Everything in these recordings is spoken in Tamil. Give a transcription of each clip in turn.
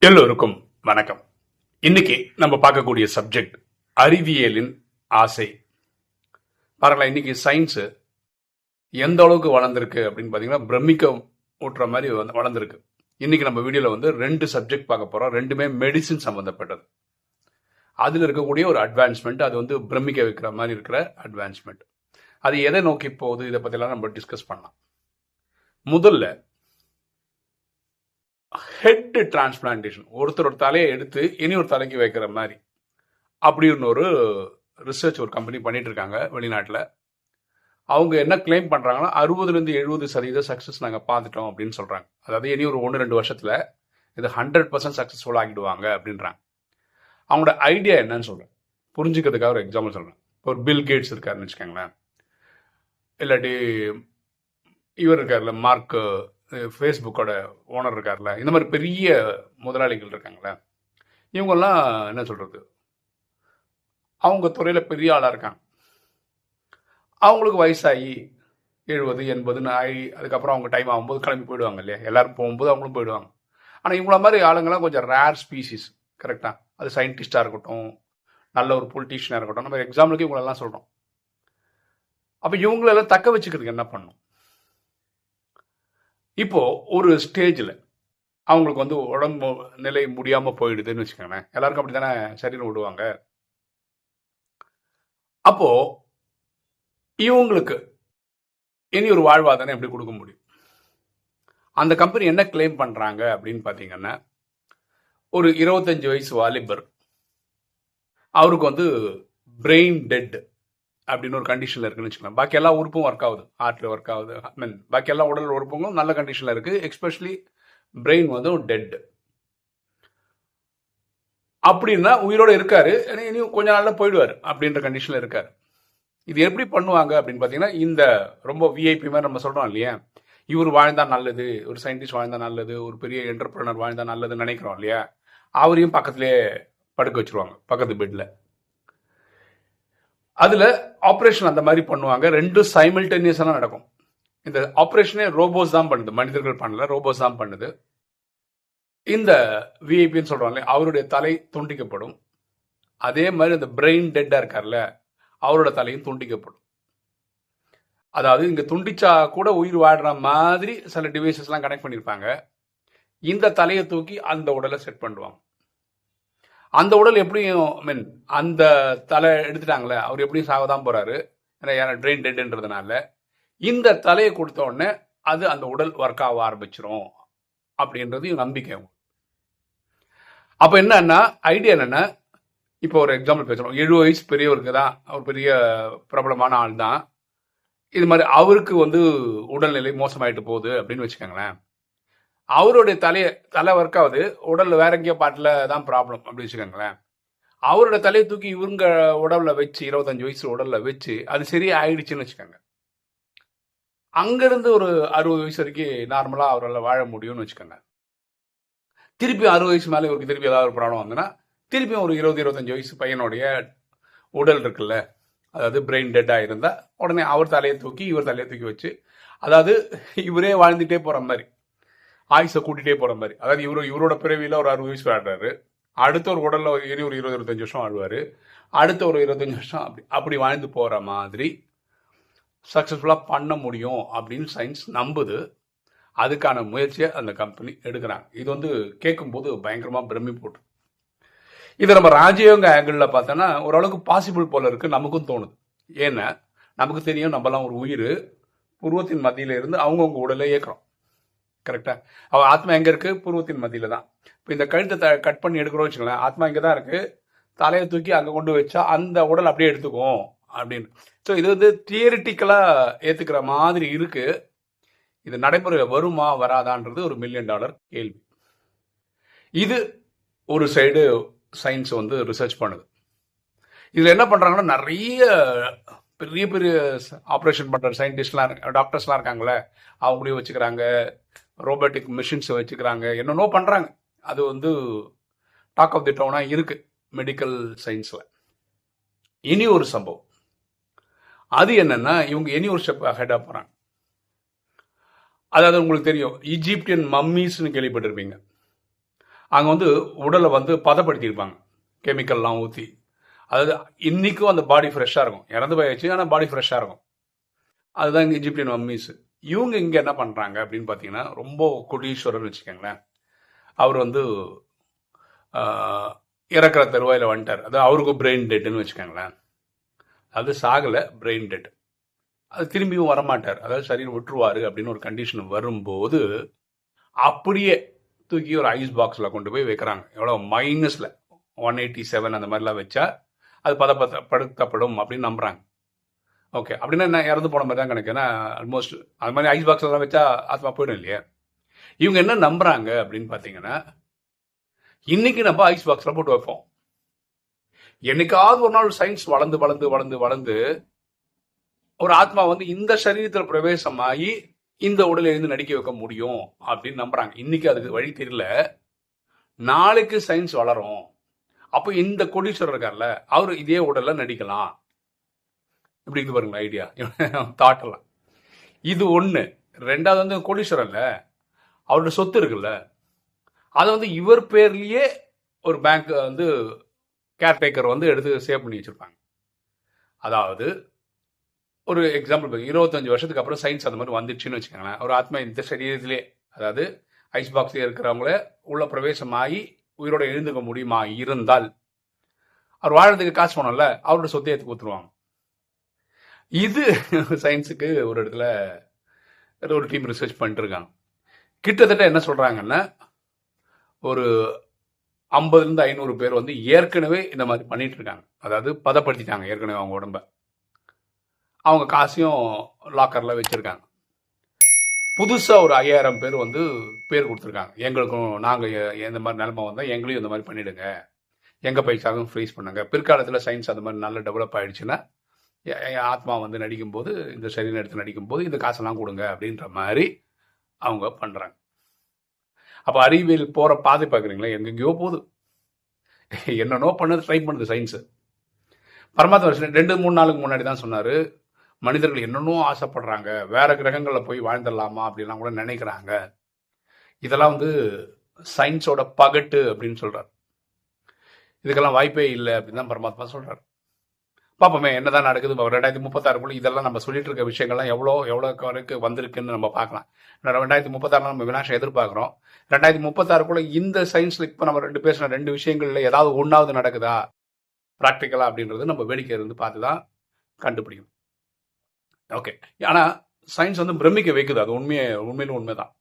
எல்லோருக்கும் வணக்கம். இன்னைக்கு நம்ம பார்க்கக்கூடிய சப்ஜெக்ட் அறிவியலின் ஆசை. பாருங்களா, இன்னைக்கு சயின்ஸ் எந்த அளவுக்கு வளர்ந்துருக்கு அப்படின்னு பார்த்தீங்கன்னா பிரமிக்க ஊட்டுற மாதிரி வளர்ந்துருக்கு. இன்னைக்கு நம்ம வீடியோவில் ரெண்டு சப்ஜெக்ட் பார்க்க போறோம். ரெண்டுமே மெடிசின் சம்பந்தப்பட்டது. அதில் இருக்கக்கூடிய ஒரு அட்வான்ஸ்மெண்ட், அது பிரமிக்க வைக்கிற மாதிரி இருக்கிற அட்வான்ஸ்மெண்ட். அது எதை நோக்கி போகுது, இதை பற்றிலாம் நம்ம டிஸ்கஸ் பண்ணலாம். முதல்ல ஹெட் டிரான்ஸ்பிளான்டேஷன், ஒருத்தரோட தலையை எடுத்து இனி ஒரு தலைக்கு வைக்கிற மாதிரி அப்படின்னு ஒரு ரிசர்ச் ஒரு கம்பெனி பண்ணிட்டு இருக்காங்க வெளிநாட்டில். அவங்க என்ன கிளைம் பண்ணுறாங்கன்னா 60-70% சக்ஸஸ் நாங்கள் பார்த்துட்டோம் அப்படின்னு சொல்கிறாங்க. அதாவது இனி ஒரு 1-2 வருஷத்தில் இது 100% சக்ஸஸ்ஃபுல் ஆகிடுவாங்க அப்படின்றாங்க. அவங்களோட ஐடியா என்னன்னு சொல்கிறேன், புரிஞ்சுக்கிறதுக்காக ஒரு எக்ஸாம்பிள் சொல்கிறேன். இப்போ ஒரு பில் கேட்ஸ் இருக்காருன்னு வச்சுக்கோங்களேன், இல்லாட்டி இவர் இருக்கார்ல மார்க், ஃபேஸ்புக்கோட ஓனர் இருக்கார்ல, இந்த மாதிரி பெரிய முதலாளிகள் இருக்காங்களே, இவங்கெல்லாம் என்ன சொல்கிறது, அவங்க துறையில் பெரிய ஆளாக இருக்காங்க. அவங்களுக்கு வயசாகி 70-80 ஆகி அதுக்கப்புறம் அவங்க டைம் ஆகும்போது கிளம்பி போயிடுவாங்க இல்லையா, எல்லாரும் போகும்போது அவங்களும் போயிடுவாங்க. ஆனால் இவங்கள மாதிரி ஆளுங்கள்லாம் கொஞ்சம் ரேர் ஸ்பீசிஸ். கரெக்டாக, அது சயின்டிஸ்டாக இருக்கட்டும், நல்ல ஒரு பொலிட்டீஷியனாக இருக்கட்டும், நம்ம எக்ஸாம்பிளுக்கு இவங்களெல்லாம் சொல்கிறோம். அப்போ இவங்களெல்லாம் தக்க வச்சுக்கிறதுக்கு என்ன பண்ணணும்? இப்போ ஒரு ஸ்டேஜில் அவங்களுக்கு உடம்பு நிலை முடியாமல் போயிடுதுன்னு வச்சுக்கோங்களேன். எல்லாருக்கும் அப்படி தானே சரீரம் விடுவாங்க. அப்போ இவங்களுக்கு இனி ஒரு வாழ்வாதாரம் எப்படி கொடுக்க முடியும்? அந்த கம்பெனி என்ன கிளைம் பண்ணுறாங்க அப்படின்னு பார்த்தீங்கன்னா, ஒரு 25 வயசு வாலிபர், அவருக்கு பிரெயின் டெட் அப்படின்னு ஒரு கண்டிஷனில் இருக்குன்னு வச்சுக்கலாம். பாக்கி எல்லா உறுப்பும் ஒர்க் ஆகுது, ஹார்ட்டில் ஒர்க் ஆகுது, பாக்கி எல்லா உடல் உறுப்புகளும் நல்ல கண்டிஷனில் இருக்குது. Especially brain dead. அப்படின்னா உயிரோடு இருக்காரு, இனியும் கொஞ்ச நாளில் போயிடுவார் அப்படின்ற கண்டிஷனில் இருக்காரு. இது எப்படி பண்ணுவாங்க அப்படின்னு பார்த்தீங்கன்னா, இந்த ரொம்ப விஐபி மாதிரி நம்ம சொல்கிறோம் இல்லையா, இவர் வாழ்ந்தா நல்லது, ஒரு சயின்டிஸ்ட் வாழ்ந்தா நல்லது, ஒரு பெரிய என்டர்பிரனர் வாழ்ந்தா நல்லதுன்னு நினைக்கிறோம் இல்லையா, அவரையும் பக்கத்துலேயே படுக்க வச்சுருவாங்க, பக்கத்து பெட்டில். அதில் ஆப்ரேஷன் அந்த மாதிரி பண்ணுவாங்க. ரெண்டும் சைமல்டேனியஸாக நடக்கும். இந்த ஆப்ரேஷனே ரோபோஸ் தான் பண்ணுது, மனிதர்கள் பண்ணல, ரோபோஸ் தான் பண்ணுது. இந்த விஐபின்னு சொல்கிறாங்களே, அவருடைய தலை துண்டிக்கப்படும். அதே மாதிரி இந்த பிரெயின் டெட்டாக இருக்கார்ல, அவரோட தலையும் துண்டிக்கப்படும். அதாவது இங்கே துண்டிச்சா கூட உயிர் வாடுற மாதிரி சில டிவைசஸ்லாம் கனெக்ட் பண்ணியிருப்பாங்க. இந்த தலையை தூக்கி அந்த உடலை செட் பண்ணுவாங்க. அந்த உடல் எப்படியும் அந்த தலை எடுத்துட்டாங்களே, அவர் எப்படியும் சாக தான் போகிறாரு, ஏன்னா ட்ரெயின் டெட்ன்றதுனால. இந்த தலையை கொடுத்த உடனே அது அந்த உடல் ஒர்க் ஆக ஆரம்பிச்சிரும் அப்படின்றது நம்பிக்கை. அப்போ என்னன்னா ஐடியா என்னென்னா, இப்போ ஒரு எக்ஸாம்பிள் பேசுகிறோம், 70 வயசு பெரியவருக்கு தான், அவர் பெரிய பிரபலமான ஆள் தான், இது மாதிரி அவருக்கு உடல்நிலை மோசமாயிட்டு போகுது அப்படின்னு வச்சுக்கோங்களேன். அவருடைய தலை ஒர்க் ஆகுது, உடலில் வேற எங்கேயோ பாட்டில் தான் ப்ராப்ளம் அப்படின்னு வச்சுக்கோங்களேன். அவரோட தலையை தூக்கி இவங்க உடல்ல வச்சு, 25 வயசு உடல்ல வச்சு அது சரியா ஆயிடுச்சுன்னு வச்சுக்கோங்க. அங்கிருந்து ஒரு 60 வயசு வரைக்கும் நார்மலாக அவரால் வாழ முடியும்னு வச்சுக்கோங்க. திருப்பி 60 வயசு மேலே இவருக்கு திருப்பி ஏதாவது ஒரு ப்ராப்ளம் வந்ததுன்னா, திருப்பியும் ஒரு 20-25 வயசு பையனுடைய உடல் இருக்குல்ல, அதாவது பிரெயின் டெட்டாக இருந்தால் உடனே அவர் தலையை தூக்கி இவர் தலையை தூக்கி வச்சு, அதாவது இவரே வாழ்ந்துட்டே போகிற மாதிரி, ஆயுசை கூட்டிகிட்டே போகிற மாதிரி. அதாவது இவரோட பிறவியில் ஒரு 60 வயசு வாழ்றாரு, அடுத்த ஒரு உடலில் ஒரு 20-25 வருஷம் வாழ்வார், அடுத்த ஒரு 25 வருஷம் அப்படி வாழ்ந்து போகிற மாதிரி சக்ஸஸ்ஃபுல்லாக பண்ண முடியும் அப்படின்னு சயின்ஸ் நம்புது. அதுக்கான முயற்சியை அந்த கம்பெனி எடுக்கிறாங்க. இது கேட்கும்போது பயங்கரமாக பிரமி போட்டு, இதை நம்ம ராஜயோக ஆங்கிளில் பார்த்தோன்னா ஓரளவுக்கு பாசிபிள் போல இருக்குது நமக்கும் தோணுது. ஏன்னா நமக்கு தெரியும், நம்மலாம் ஒரு உயிர் புருவத்தின் மத்தியில் இருந்து அவங்கவுங்க உடலை இயக்குறோம். கரெக்டாக, அவள் ஆத்மா எங்கே இருக்குது? பூர்வத்தின் மத்தியில் தான். இப்போ இந்த கழுத்தை கட் பண்ணி எடுக்கிறோம் வச்சுக்கலாம், ஆத்மா இங்கே தான் இருக்குது, தலையை தூக்கி அங்கே கொண்டு வச்சா அந்த உடல் அப்படியே எடுத்துக்கும் அப்படின்னு. ஸோ இது தியரிட்டிக்கலாக ஏற்றுக்கிற மாதிரி இருக்குது. இது நடைமுறையில் வருமா வராதான்றது ஒரு $1 மில்லியன் கேள்வி. இது ஒரு சைடு சயின்ஸ் ரிசர்ச் பண்ணுது. இதில் என்ன பண்ணுறாங்கன்னா, நிறைய பெரிய பெரிய ஆப்ரேஷன் பண்ணுற சயின்டிஸ்ட்லாம் டாக்டர்ஸ்லாம் இருக்காங்களே, அவங்களையும் வச்சுக்கிறாங்க, ரோபோட்டிக் மிஷின்ஸை வச்சுக்கிறாங்க, என்னென்னோ பண்ணுறாங்க. அது டாக் ஆஃப் தி டவுனாக இருக்குது மெடிக்கல் சயின்ஸில். இனி ஒரு சம்பவம், அது என்னென்னா, இவங்க இனி ஒரு ஸ்டெப் ஹெட்டாக போகிறாங்க. அதாவது உங்களுக்கு தெரியும், ஈஜிப்டியன் மம்மீஸ்னு கேள்விப்பட்டிருப்பீங்க. அங்கே வந்து உடலை வந்து பதப்படுத்தியிருப்பாங்க கெமிக்கல்லாம் ஊற்றி. அதாவது இன்னைக்கும் அந்த பாடி ஃப்ரெஷ்ஷாக இருக்கும். இறந்து போயாச்சு, ஆனால் பாடி ஃப்ரெஷ்ஷாக இருக்கும். அதுதான் இங்கே இஜிப்டியன் மம்மீஸ். இவங்க இங்கே என்ன பண்ணுறாங்க அப்படின்னு பார்த்தீங்கன்னா, ரொம்ப கொடீஸ்வரர்னு வச்சுக்கோங்களேன். அவர் வந்து இறக்குற தருவாயில் வந்துட்டார். அதாவது அவருக்கும் பிரெயின் டெட்டுன்னு வச்சுக்கோங்களேன். அது சாகலை, பிரெயின் டெட். அது திரும்பியும் வரமாட்டார். அதாவது சரீரம் விட்டுருவார் அப்படின்னு ஒரு கண்டிஷன் வரும்போது அப்படியே தூக்கி ஒரு ஐஸ் பாக்ஸில் கொண்டு போய் வைக்கிறாங்க. எவ்வளோ -187 அந்த மாதிரிலாம் வச்சா அது பதப்படுத்தப்படும் அப்படின்னு நம்புறாங்க. ஓகே, அப்படின்னா என்ன, இறந்து போன மாதிரி தான் கணக்கு. ஏன்னா ஆல்மோஸ்ட் அது மாதிரி ஐஸ் பாக்ஸ்லாம் வச்சா ஆத்மா போயிடும் இல்லையா. இவங்க என்ன நம்புறாங்க அப்படின்னு பார்த்தீங்கன்னா, இன்னைக்கு நம்ம ஐஸ் பாக்ஸில் போட்டு வைப்போம், என்னைக்காவது ஒரு நாள் சயின்ஸ் வளர்ந்து வளர்ந்து வளர்ந்து வளர்ந்து ஒரு ஆத்மா வந்து இந்த சரீரத்தில் பிரவேசமாகி இந்த உடலை எழுந்து நடிக்க வைக்க முடியும் அப்படின்னு நம்புறாங்க. இன்னைக்கு அதுக்கு வழி தெரியல. நாளைக்கு சயின்ஸ் வளரும், அப்போ இந்த கோடீஸ்வரர் இருக்கார்ல, அவர் இதே உடல்ல நடிக்கலாம். இப்படி இது பாருங்களா ஐடியா, தாட்டெல்லாம். இது ஒண்ணு. ரெண்டாவது வந்து கோடீஸ்வரர்ல அவரோட சொத்து இருக்குல்ல, அதை வந்து இவர் பேர்லயே ஒரு பேங்க் வந்து கேர்டேக்கர் வந்து எடுத்து சேவ் பண்ணி வச்சிருப்பாங்க. அதாவது ஒரு எக்ஸாம்பிள், 25 வருஷத்துக்கு அப்புறம் சயின்ஸ் அந்த மாதிரி வந்துடுச்சுன்னு வச்சுக்கோங்களேன். ஒரு ஆத்மா இந்த சரீரத்திலே, அதாவது ஐஸ் பாக்ஸில் இருக்கிறவங்கள உள்ள பிரவேசமாகி உயிரோட எழுந்துக்க முடியுமா இருந்தால், அவர் வாழறதுக்கு காசு போனோம்ல, அவரோட சொத்தை எடுத்து கொடுத்துருவாங்க. இது சயின்ஸுக்கு ஒரு இடத்துல ஒரு டீம் ரிசர்ச் பண்ணிட்டு இருக்காங்க. கிட்டத்தட்ட என்ன சொல்றாங்கன்னா, ஒரு 50-500 பேர் வந்து ஏற்கனவே இந்த மாதிரி பண்ணிட்டு இருக்காங்க. அதாவது பதப்படுத்திட்டாங்க ஏற்கனவே அவங்க உடம்ப. அவங்க காசையும் லாக்கர்ல வச்சிருக்காங்க. புதுசா ஒரு 5000 பேர் வந்து பேர் கொடுத்துருக்காங்க. எங்களுக்கும், நாங்க எந்த மாதிரி நிலைமை வந்தா எங்களையும் இந்த மாதிரி பண்ணிடுங்க, எங்க பைசாவும் ஃப்ரீஸ் பண்ணுங்க. பிற்காலத்தில் சயின்ஸ் அந்த மாதிரி நல்லா டெவலப் ஆயிடுச்சுன்னா ஆத்மா வந்து நடிக்கும் போது, இந்த சரீரம் எடுத்து நடிக்கும் போது இந்த காசெல்லாம் கொடுங்க அப்படின்ற மாதிரி அவங்க பண்றாங்க. அப்ப அறிவியல் போற பாதை பாக்குறீங்களா, எங்கெங்கயோ போகுது. என்னன்னோ பண்ணது, ட்ரை பண்ணுது சயின்ஸ். பரமாத்மா 2-3 நாளுக்கு முன்னாடி தான் சொன்னாரு, மனிதர்கள் என்னன்னோ ஆசைப்படுறாங்க, வேற கிரகங்கள்ல போய் வாழ்ந்துடலாமா அப்படிலாம் கூட நினைக்கிறாங்க. இதெல்லாம் வந்து சயின்ஸோட பகட்டு அப்படின்னு சொல்றாரு. இதுக்கெல்லாம் வாய்ப்பே இல்லை அப்படின்னு தான் பரமாத்மா சொல்றாரு. பார்ப்போமே என்னதான் நடக்குது. 2036 இதெல்லாம் நம்ம சொல்லிட்டு இருக்க விஷயங்கள்லாம் எவ்வளோ வரைக்கும் வந்திருக்குன்னு நம்ம பார்க்கலாம். 2036 நம்ம வினாசம் எதிர்பார்க்குறோம். 2036 இந்த சயின்ஸ்ல இப்போ நம்ம பேசின 2 விஷயங்கள்ல ஏதாவது ஒன்றாவது நடக்குதா ப்ராக்டிக்கலா அப்படின்றது நம்ம வேடிக்கை இருந்து பார்த்து தான் கண்டுபிடிக்கணும். ஓகே, ஆனால் சயின்ஸ் வந்து பிரமிக்க வைக்குது, அது உண்மையிலும் உண்மைதான்.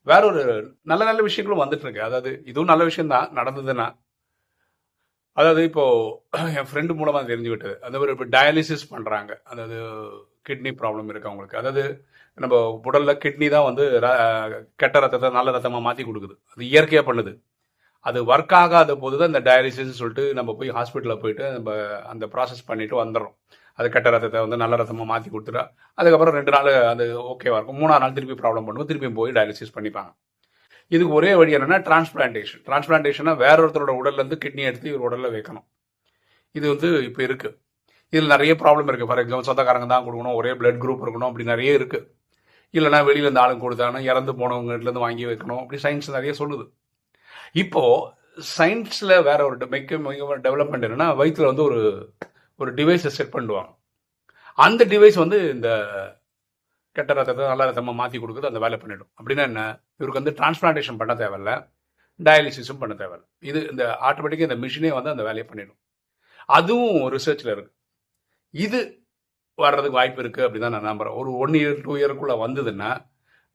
வேற ஒரு நல்ல நல்ல விஷயங்களும் வந்துட்டு இருக்கு. அதாவது இதுவும் நல்ல விஷயம் தான் நடந்ததுன்னா. அதாவது இப்போ என் ஃப்ரெண்டு மூலமா தெரிஞ்சுக்கிட்டது, அந்த ஒரு இப்போ டயாலிசிஸ் பண்றாங்க. அதாவது கிட்னி ப்ராப்ளம் இருக்கு அவங்களுக்கு. அதாவது நம்ம உடல்ல கிட்னி தான் வந்து கெட்ட ரத்தத்தை நல்ல ரத்தமா மாத்தி கொடுக்குது. அது இயற்கையா பண்ணுது. அது ஒர்க் ஆகாத போது தான் இந்த டயாலிசிஸ் சொல்லிட்டு நம்ம போய் ஹாஸ்பிட்டலில் போயிட்டு நம்ம அந்த ப்ராசஸ் பண்ணிட்டு வந்துடுறோம். அது கெட்ட ரத்தத்தை வந்து நல்ல ரத்தமாக மாற்றி கொடுத்துட்டா அதுக்கப்புறம் 2 நாள் அது ஓகேவா இருக்கும். 3ஆவது நாள் திருப்பி ப்ராப்ளம் பண்ணுவோம், திருப்பியும் போய் டயாலிசிஸ் பண்ணிப்பாங்க. இதுக்கு ஒரே வழி என்னன்னா டிரான்ஸ்பிளான்டேஷன். டிரான்ஸ்பிளான்டேஷனா வேற ஒருத்தரோட உடல்ல இருந்து கிட்னி எடுத்து இவர் உடல்ல வைக்கணும். இது வந்து இப்போ இருக்கு. இதில் நிறைய ப்ராப்ளம் இருக்கு. ஃபார் எக்ஸாம்பிள் சொந்தக்காரங்க தான் கொடுக்கணும், ஒரே பிளட் குரூப் இருக்கணும், அப்படி நிறைய இருக்கு. இல்லைனா வெளியில இருந்து ஆளுங்க கொடுத்தாங்கன்னா இறந்து போனவங்ககிட்ட இருந்து வாங்கி வைக்கணும், அப்படி சயின்ஸ் நிறைய சொல்லுது. இப்போ சயின்ஸ்ல வேற ஒரு டெவலப்மெண்ட் என்னன்னா, வயிற்றுல வந்து ஒரு டிவைஸை செட் பண்ணுவாங்க. அந்த டிவைஸ் வந்து இந்த கெட்ட ரத்தத்தை நல்ல ரத்தமாக மாற்றி கொடுக்குது, அந்த வேலை பண்ணிடும். அப்படின்னா என்ன, இவருக்கு வந்து டிரான்ஸ்பிளான்டேஷன் பண்ண தேவையில்ல, டயாலிசிஸும் பண்ண தேவையில்ல. இது இந்த ஆட்டோமேட்டிக்காக இந்த மிஷினே வந்து அந்த வேலையை பண்ணிடும். அதுவும் ரிசர்ச்சில் இருக்கு. இது வர்றதுக்கு வாய்ப்பு இருக்கு அப்படின்னு தான் நான் நம்புறேன். ஒரு 1 இயர் 2 இயருக்குள்ள வந்ததுன்னா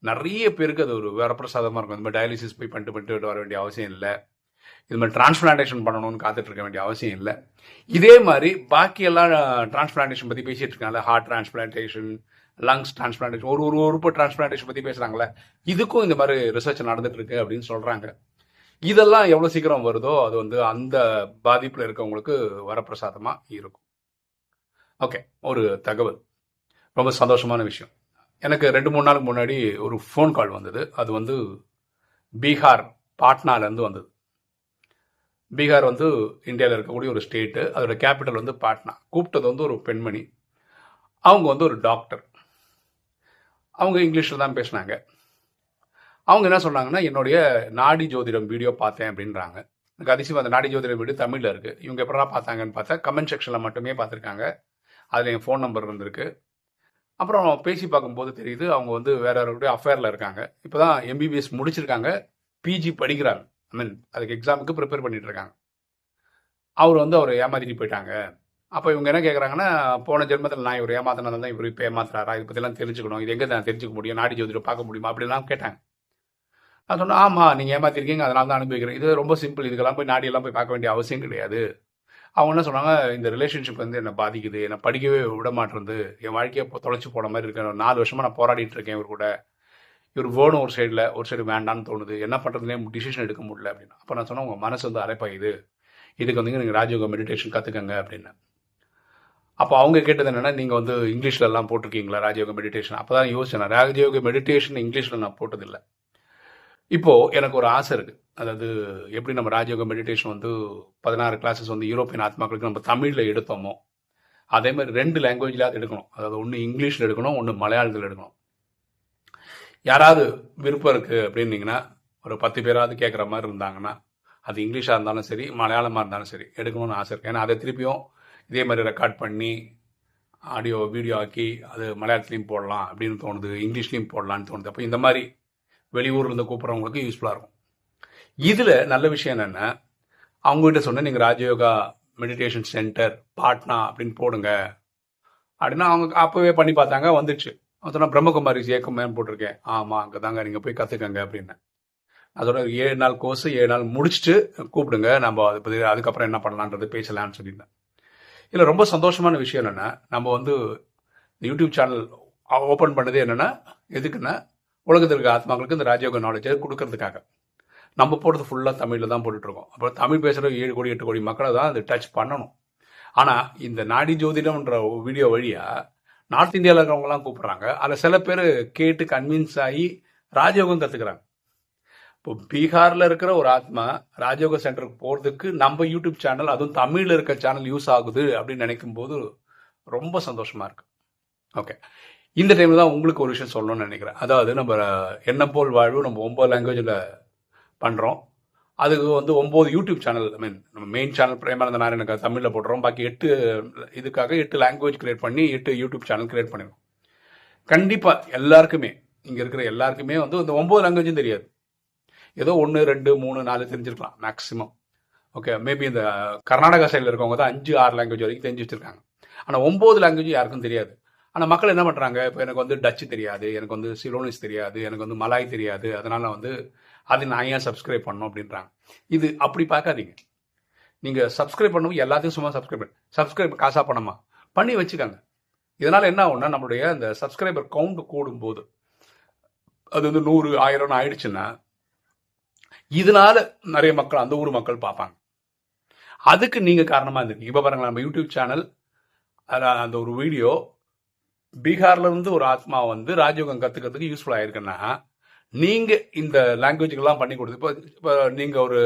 நிறைய பேருக்கு அது ஒரு வரப்பிரசாதமாக இருக்கும். இந்த மாதிரி டயாலிசிஸ் போய் பண்ணிட்டு வர வேண்டிய அவசியம் இல்லை. இது மாதிரி டிரான்ஸ்பிளான்டேஷன் பண்ணணும்னு காத்துட்டு இருக்க வேண்டிய அவசியம் இல்லை. இதே மாதிரி பாக்கியெல்லாம் டிரான்ஸ்பிளான்டேஷன் பற்றி பேசிட்டு இருக்காங்கல்ல, ஹார்ட் டிரான்ஸ்பிளான்டேஷன், லங்ஸ் டிரான்ஸ்பிளான்டேஷன், ஒரு உறுப்பு டிரான்ஸ்பிளான்டேஷன் பற்றி பேசுகிறாங்களே, இதுக்கும் இந்த மாதிரி ரிசர்ச் நடந்துட்டு இருக்கு அப்படின்னு சொல்கிறாங்க. இதெல்லாம் எவ்வளோ சீக்கிரம் வருதோ அது வந்து அந்த பாதிப்பில் இருக்கவங்களுக்கு வரப்பிரசாதமாக இருக்கும். ஓகே, ஒரு தகவல், ரொம்ப சந்தோஷமான விஷயம். எனக்கு 2-3 நாளுக்கு முன்னாடி ஒரு ஃபோன் கால் வந்தது. அது வந்து பீகார், பாட்னாலேருந்து வந்தது. பீகார் வந்து இந்தியாவில் இருக்கக்கூடிய ஒரு ஸ்டேட்டு, அதோட கேபிட்டல் வந்து பாட்னா. கூப்பிட்டது வந்து ஒரு பெண்மணி. அவங்க வந்து ஒரு டாக்டர். அவங்க இங்கிலீஷில் தான் பேசினாங்க. அவங்க என்ன சொன்னாங்கன்னா, என்னுடைய நாடி ஜோதிடம் வீடியோ பார்த்தேன் அப்படின்றாங்க. எனக்கு அதிசயம், அந்த நாடி ஜோதிடம் வீடியோ தமிழில் இருக்குது. இவங்க எப்படா பார்த்தாங்கன்னு பார்த்தா கமெண்ட் செக்ஷனில் மட்டுமே பார்த்துருக்காங்க. அதில் என் ஃபோன் நம்பர் இருந்திருக்கு. அப்புறம் பேசி பார்க்கும்போது தெரியுது அவங்க வந்து வேற யாருடைய அஃபேரில் இருக்காங்க. இப்போ தான் எம்பிபிஎஸ் முடிச்சிருக்காங்க, பிஜி படிக்கிறாங்க. ஐ மீன் அதுக்கு எக்ஸாமுக்கு ப்ரிப்பேர் பண்ணிட்டு இருக்காங்க. அவர் வந்து அவரை ஏமாத்திட்டு போயிட்டாங்க. அப்போ இவங்க என்ன கேட்குறாங்கன்னா, போன ஜென்மத்தில் நான் இவர் ஏமாத்தினதால தான் இவர் இப்போ ஏமாத்துறாரா, இதை பற்றிலாம் தெரிஞ்சுக்கணும், இது எங்கே நான் தெரிஞ்சுக்க முடியும், நாடி ஜோதிடம் பார்க்க முடியுமா அப்படிலாம் கேட்டாங்க. நான் சொன்னேன், ஆமாம் நீங்கள் ஏமாத்திருக்கீங்க, அதனால தான் அனுபவிக்கிறேன். இது ரொம்ப சிம்பிள், இதுக்கெல்லாம் போய் நாடியெல்லாம் போய் பார்க்க வேண்டிய அவசியம் கிடையாது. அவங்க என்ன சொன்னாங்க, இந்த ரிலேஷன்ஷிப் வந்து என்னை பாதிக்குது, என்னை படிக்கவே விட மாட்டேருந்து, என் வாழ்க்கையை தொலைச்சி போன மாதிரி இருக்கு, 4 வருஷமாக நான் போராடிட்டு இருக்கேன் இவர் கூட, இவர் வேணும் ஒரு சைடில், ஒரு சைடு வேண்டான்னு தோணுது, என்ன பண்ணுறதுனே டிசிஷன் எடுக்க முடியல அப்படின்னு. அப்போ நான் சொன்னேன், உங்கள் மனசு வந்து அலைப்பாயுது, இதுக்கு வந்து நீங்கள் ராஜயோக மெடிடேஷன் கற்றுக்கங்க அப்படின்னு. அப்போ அவங்க கேட்டது என்னென்னா, நீங்கள் வந்து இங்கிலீஷில் எல்லாம் போட்டிருக்கீங்களா ராஜயோக மெடிடேஷன்? அப்போ தான் யோசிச்சேன், ராஜயோக மெடிடேஷன் இங்கிலீஷில் நான் போட்டதில்லை. இப்போது எனக்கு ஒரு ஆசை இருக்குது, அதாவது எப்படி நம்ம ராஜயோக மெடிடேஷன் வந்து 16 கிளாஸஸ் வந்து யூரோப்பியன் ஆத்மாக்களுக்கு நம்ம தமிழில் எடுத்தோமோ, அதே மாதிரி 2 லாங்குவேஜில் எடுக்கணும். அதாவது ஒன்று இங்கிலீஷில் எடுக்கணும், ஒன்று மலையாளத்தில் எடுக்கணும். யாராவது விருப்பம் இருக்குது அப்படின்னீங்கன்னா, ஒரு 10 பேராவது கேட்குற மாதிரி இருந்தாங்கன்னா, அது இங்கிலீஷாக இருந்தாலும் சரி, மலையாளமாக இருந்தாலும் சரி, எடுக்கணும்னு ஆசை இருக்குது. ஏன்னா அதை திருப்பியும் இதே மாதிரி ரெக்கார்ட் பண்ணி ஆடியோ வீடியோ ஆக்கி அது மலையாளத்துலேயும் போடலாம் அப்படின்னு தோணுது, இங்கிலீஷ்லேயும் போடலான்னு தோணுது. அப்போ இந்த மாதிரி வெளியூர்லேருந்து கூப்பிட்றவங்களுக்கு யூஸ்ஃபுல்லாக இருக்கும். இதில் நல்ல விஷயம் என்னென்னா, அவங்ககிட்ட சொன்னேன், நீங்கள் ராஜயோகா மெடிடேஷன் சென்டர் பாட்னா அப்படின்னு போடுங்க அப்படின்னா, அவங்க அப்போவே பண்ணி பார்த்தாங்க, வந்துடுச்சு. சொன்னா பிரம்மகுமாரிஸ் இயக்கம் போட்டிருக்கேன். ஆமாம், அங்கே தாங்க நீங்கள் போய் கற்றுக்கங்க அப்படின்னு. அதோட 7 நாள் கோர்ஸ் 7 நாள் முடிச்சுட்டு கூப்பிடுங்க, நம்ம அதை பற்றி அதுக்கப்புறம் என்ன பண்ணலான்றது பேசலான்னு சொல்லியிருந்தேன். இதில் ரொம்ப சந்தோஷமான விஷயம் என்னென்னா, நம்ம வந்து யூடியூப் சேனல் ஓப்பன் பண்ணது என்னென்னா எதுக்குன்னா, உலகத்தில் இருக்க ஆத்மாக்களுக்கு இந்த ராஜயோக நாலேஜை கொடுக்கறதுக்காக. நம்ம போடுறது ஃபுல்லாக தமிழில் தான் போட்டுட்ருக்கோம். அப்புறம் தமிழ் பேசுகிற 7 கோடி 8 கோடி மக்களை தான் அது டச் பண்ணணும். ஆனால் இந்த நாடி ஜோதிடம்ன்ற வீடியோ வழியாக நார்த் இந்தியாவில் இருக்கிறவங்கலாம் கூப்பிட்றாங்க. அதில் சில பேர் கேட்டு கன்வின்ஸ் ஆகி ராஜயோகம் கற்றுக்குறாங்க. இப்போ பீகாரில் இருக்கிற ஒரு ஆத்மா ராஜயோக சென்டருக்கு போகிறதுக்கு நம்ம யூடியூப் சேனல், அதுவும் தமிழில் இருக்க சேனல் யூஸ் ஆகுது அப்படின்னு நினைக்கும் போது ரொம்ப சந்தோஷமாக இருக்கு. ஓகே, இந்த டைமில் தான் உங்களுக்கு ஒரு விஷயம் சொல்லணும்னு நினைக்கிறேன். அதாவது நம்ம எண்ணம் போல் வாழ்வு நம்ம 9 லாங்குவேஜில் பண்ணுறோம். அதுக்கு வந்து 9 யூடியூப் சேனல், ஐ மீன் நம்ம மெயின் சேனல் பிரேமானந்த நாராயணனுக்கு தமிழில் போடுறோம். பாக்கி 8 இதுக்காக 8 லாங்குவேஜ் கிரியேட் பண்ணி 8 யூடியூப் சேனல் கிரியேட் பண்ணிடுறோம். கண்டிப்பாக எல்லாருக்குமே, இங்கே இருக்கிற எல்லாருக்குமே வந்து இந்த 9 லாங்குவேஜும் தெரியாது. ஏதோ 1 2 3 4 தெரிஞ்சிருக்கலாம் மேக்ஸிமம். ஓகே, மேபி இந்த கர்நாடகா சைடில் இருக்கவங்க தான் 5 6 லாங்குவேஜ் வரைக்கும் தெரிஞ்சு வச்சுருக்காங்க. ஆனால் 9 லாங்குவேஜ் யாருக்கும் தெரியாது. ஆனால் மக்கள் என்ன பண்ணுறாங்க, இப்போ எனக்கு வந்து டச்சு தெரியாது, எனக்கு வந்து சிலோனிஸ் தெரியாது, எனக்கு வந்து மலாய் தெரியாது, அதனால் வந்து அது நான் ஏன் சப்ஸ்கிரைப் பண்ணணும் அப்படின்றாங்க. இது அப்படி பார்க்காதீங்க. நீங்கள் சப்ஸ்கிரைப் பண்ணவும் எல்லாத்தையும் சும்மா சப்ஸ்கிரைப் காசாக பணமா பண்ணி வச்சுக்காங்க. இதனால் என்ன ஆகும்னா, நம்மளுடைய அந்த சப்ஸ்கிரைபர் கவுண்ட் கூடும்போது அது வந்து 100 1000 ஆயிடுச்சுன்னா, இதனால நிறைய மக்கள் அந்த ஊர் மக்கள் பார்ப்பாங்க. அதுக்கு நீங்கள் காரணமாக இருந்திருக்கீங்க. இப்போ பாருங்களேன், நம்ம யூடியூப் சேனல் அந்த ஒரு வீடியோ பீகார்லேருந்து ஒரு ஆத்மா வந்து ராஜயோகம் கற்றுக்கிறதுக்கு யூஸ்ஃபுல்லாக இருக்குன்னா, நீங்கள் இந்த லாங்குவேஜுக்கெல்லாம் பண்ணி கொடுத்து, இப்போ நீங்கள் ஒரு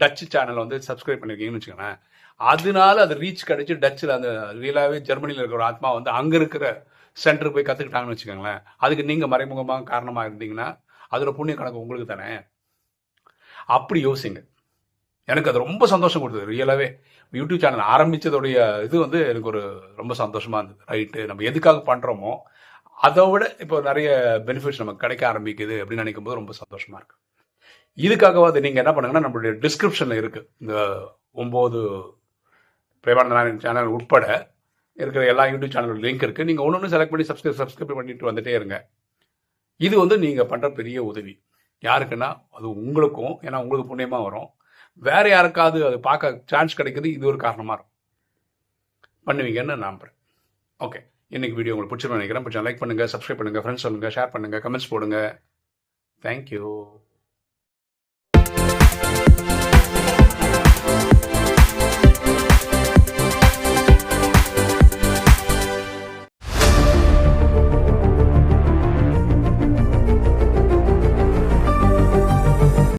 டச்சு சேனல் வந்து சப்ஸ்கிரைப் பண்ணியிருக்கீங்கன்னு வச்சுக்கோங்களேன், அதனால அது ரீச் கிடைச்சி டச்சில் அந்த ரியலாகவே ஜெர்மனியில் இருக்கிற ஒரு ஆத்மா வந்து அங்கே இருக்கிற சென்டருக்கு போய் கற்றுக்கிட்டாங்கன்னு வச்சுக்கோங்களேன், அதுக்கு நீங்கள் மறைமுகமாக காரணமாக இருந்தீங்கன்னா அதோட புண்ணிய கணக்கு உங்களுக்கு தானே. அப்படி யோசிங்க. எனக்கு அது ரொம்ப சந்தோஷம் கொடுத்தது. ரியலாகவே யூடியூப் சேனல் ஆரம்பித்ததோடைய இது வந்து எனக்கு ஒரு ரொம்ப சந்தோஷமாக இருந்தது. ரைட்டு, நம்ம எதுக்காக பண்ணுறோமோ அதை விட இப்போ நிறைய பெனிஃபிட்ஸ் நமக்கு கிடைக்க ஆரம்பிக்குது அப்படின்னு நினைக்கும் போது ரொம்ப சந்தோஷமாக இருக்குது. இதுக்காகவாது நீங்கள் என்ன பண்ணுங்கன்னா, நம்மளுடைய டிஸ்கிரிப்ஷனில் இருக்குது இந்த 9 பிரேமானந்த நாராயணன் சேனல் உட்பட இருக்கிற எல்லா யூடியூப் சேனலோட லிங்க் இருக்குது. நீங்கள் ஒன்று செலக்ட் பண்ணி சப்ஸ்கிரைப் பண்ணிட்டு வந்துட்டே இருங்க. இது வந்து நீங்கள் பண்ணுற பெரிய உதவி. யாருக்குன்னா அது உங்களுக்கும், ஏன்னா உங்களுக்கு புண்ணியமாக வரும். வேறு யாருக்காவது அது பார்க்க சான்ஸ் கிடைக்குது, இது ஒரு காரணமாக இருக்கும். பண்ணுவீங்கன்னு நம்புகிறேன். ஓகே, இன்னைக்கு வீடியோ உங்களுக்கு பிடிச்சிருன்னு நினைக்கிறேன். பிடிச்சா லைக் பண்ணுங்கள், சப்ஸ்கிரைப் பண்ணுங்கள், ஃப்ரெண்ட்ஸ் சொல்லுங்கள், ஷேர் பண்ணுங்கள், கமெண்ட்ஸ் போடுங்க. தேங்க்யூ.